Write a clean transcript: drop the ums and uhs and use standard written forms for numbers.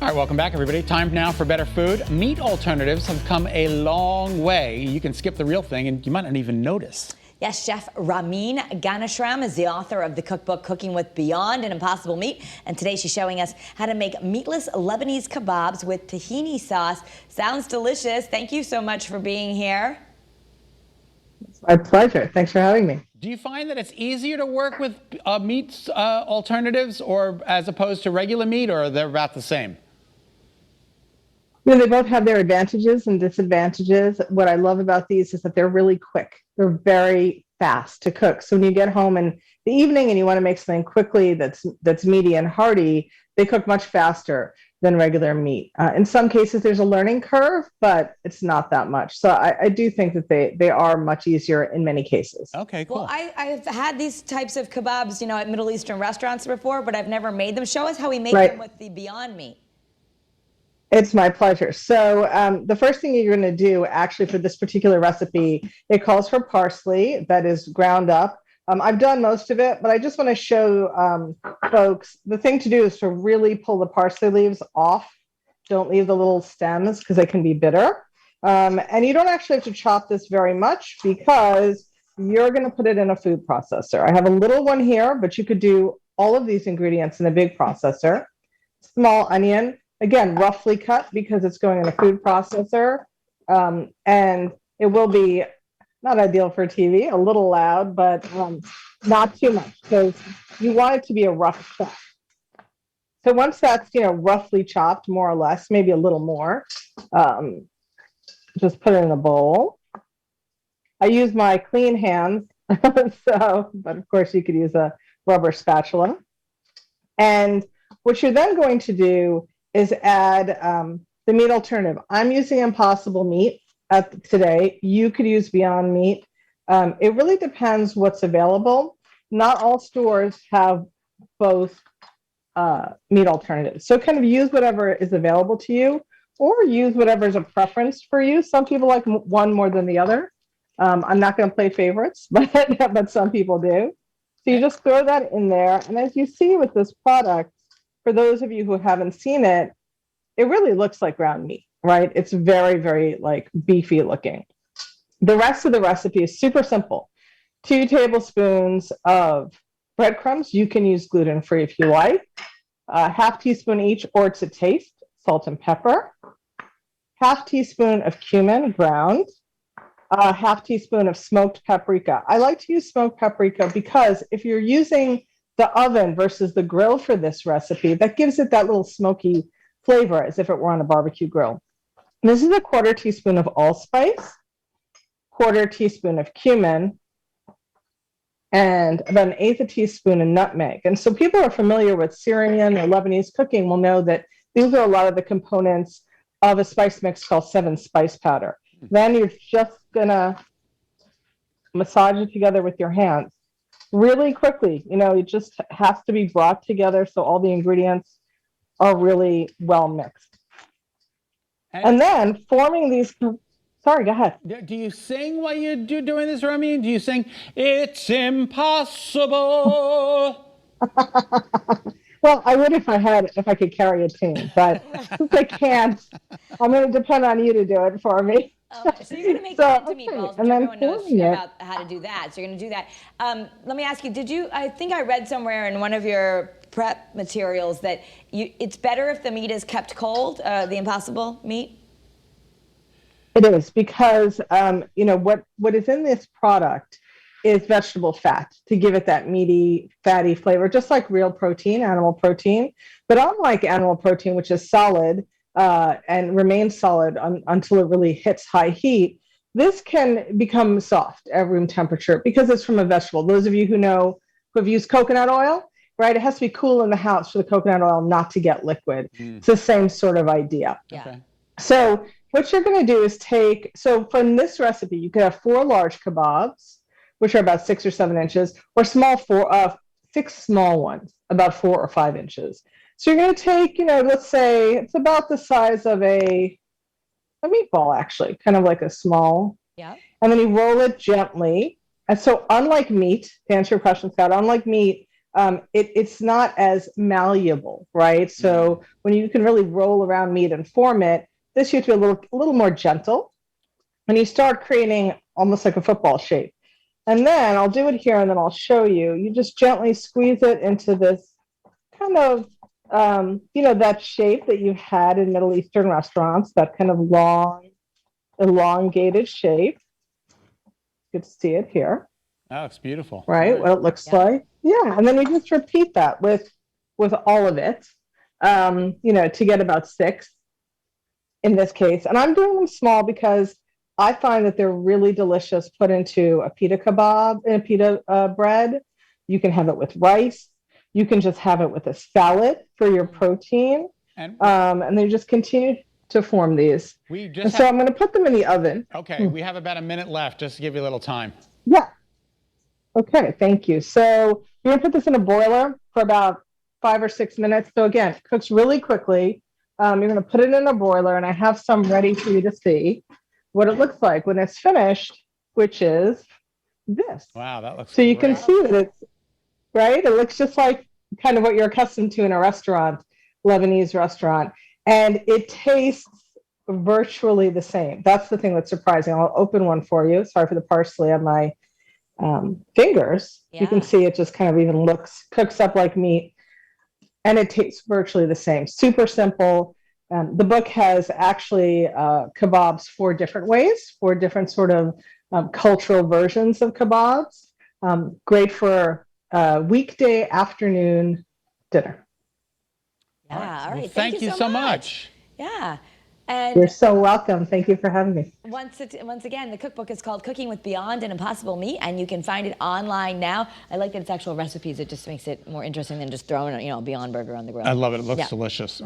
All right, welcome back, everybody. Time now for better food. Meat alternatives have come a long way. You can skip the real thing, and you might not even notice. Yes, Chef Ramin Ganeshram is the author of the cookbook Cooking with Beyond and Impossible Meat. And today she's showing us how to make meatless Lebanese kebabs with tahini sauce. Sounds delicious. Thank you so much for being here. It's my pleasure. Thanks for having me. Do you find that it's easier to work with meat alternatives or as opposed to regular meat, or they're about the same? You know, they both have their advantages and disadvantages. What I love about these is that they're really quick. They're very fast to cook. So when you get home in the evening and you want to make something quickly that's meaty and hearty, they cook much faster than regular meat. In some cases, there's a learning curve, but it's not that much. So I do think that they are much easier in many cases. Okay, cool. Well, I've had these types of kebabs, at Middle Eastern restaurants before, but I've never made them. Show us how we make them with the Beyond Meat. It's my pleasure. So the first thing you're going to do actually for this particular recipe, it calls for parsley that is ground up. I've done most of it, but I just want to show folks, the thing to do is to really pull the parsley leaves off. Don't leave the little stems because they can be bitter. And you don't actually have to chop this very much because you're going to put it in a food processor. I have a little one here, but you could do all of these ingredients in a big processor. Small onion. Again, roughly cut because it's going in a food processor. And it will be not ideal for TV, a little loud, but not too much because you want it to be a rough chop. So once that's, roughly chopped, more or less, maybe a little more, just put it in a bowl. I use my clean hands, but of course you could use a rubber spatula. And what you're then going to do is add the meat alternative. I'm using Impossible Meat today. You could use Beyond Meat. It really depends what's available. Not all stores have both meat alternatives. So kind of use whatever is available to you or use whatever is a preference for you. Some people like one more than the other. I'm not going to play favorites, but some people do. So you just throw that in there. And as you see with this product, for those of you who haven't seen it, it really looks like ground meat, right? It's very, very beefy looking. The rest of the recipe is super simple. 2 tablespoons of breadcrumbs. You can use gluten-free if you like. Half teaspoon each or to taste, salt and pepper. Half teaspoon of cumin ground. Half teaspoon of smoked paprika. I like to use smoked paprika because if you're using the oven versus the grill for this recipe, that gives it that little smoky flavor as if it were on a barbecue grill. This is a 1/4 teaspoon of allspice, 1/4 teaspoon of cumin, and about 1/8 teaspoon of nutmeg. And so people who are familiar with Syrian or Lebanese cooking will know that these are a lot of the components of a spice mix called 7 spice powder. Then you're just gonna massage it together with your hands. Really quickly, it just has to be brought together so all the ingredients are really well mixed. And then forming these, sorry, go ahead. Do you sing while you're doing this, Ramin? Do you sing, "It's impossible"? Well, I would if I could carry a tune, but since I can't, I'm going to depend on you to do it for me. So you're going to make pinto meatballs, which everyone knows about how to do that. So you're going to do that. Let me ask you, I think I read somewhere in one of your prep materials that it's better if the meat is kept cold, the Impossible Meat? It is because, what is in this product is vegetable fat to give it that meaty, fatty flavor, just like real protein, animal protein. But unlike animal protein, which is solid, and remains solid until it really hits high heat, this can become soft at room temperature because it's from a vegetable. Those of you who have used coconut oil, right? It has to be cool in the house for the coconut oil not to get liquid. It's the same sort of idea. Yeah. Okay. So what you're going to do is so from this recipe, you could have 4 large kebabs, which are about 6 or 7 inches, or 6 small ones, about 4 or 5 inches. So you're going to take, let's say it's about the size of a meatball, actually, kind of like a small. Yeah. And then you roll it gently. And so unlike meat, to answer your question, Scott, unlike meat, it's not as malleable, right? So when you can really roll around meat and form it, this you have to be a little more gentle. And you start creating almost like a football shape. And then I'll do it here and then I'll show you. You just gently squeeze it into this kind of, that shape that you've had in Middle Eastern restaurants, that kind of long, elongated shape. You can see it here. Oh, it's beautiful. Right, what it looks like. Yeah, and then you just repeat that with all of it, to get about 6 in this case. And I'm doing them small because I find that they're really delicious put into a pita kebab and a pita bread. You can have it with rice. You can just have it with a salad for your protein. And then you just continue to form these. So I'm going to put them in the oven. Okay, we have about a minute left, just to give you a little time. Yeah. Okay, thank you. So you're going to put this in a boiler for about 5 or 6 minutes. So again, it cooks really quickly. You're going to put it in a broiler, and I have some ready for you to see what it looks like when it's finished, which is this. Wow, that looks so you can see that it's right. It looks just like kind of what you're accustomed to in a restaurant, Lebanese restaurant, and it tastes virtually the same. That's the thing that's surprising. I'll open one for you. Sorry for the parsley on my fingers. You can see it just kind of even cooks up like meat, and it tastes virtually the same. Super simple. The book has actually kebabs 4 different ways, 4 different sort of cultural versions of kebabs. Great for weekday afternoon dinner. Yeah, all right. Well, thank you so much. Yeah. And you're so welcome. Thank you for having me. Once again, the cookbook is called Cooking with Beyond and Impossible Meat, and you can find it online now. I like that it's actual recipes. It just makes it more interesting than just throwing, Beyond Burger on the grill. I love it. It looks delicious.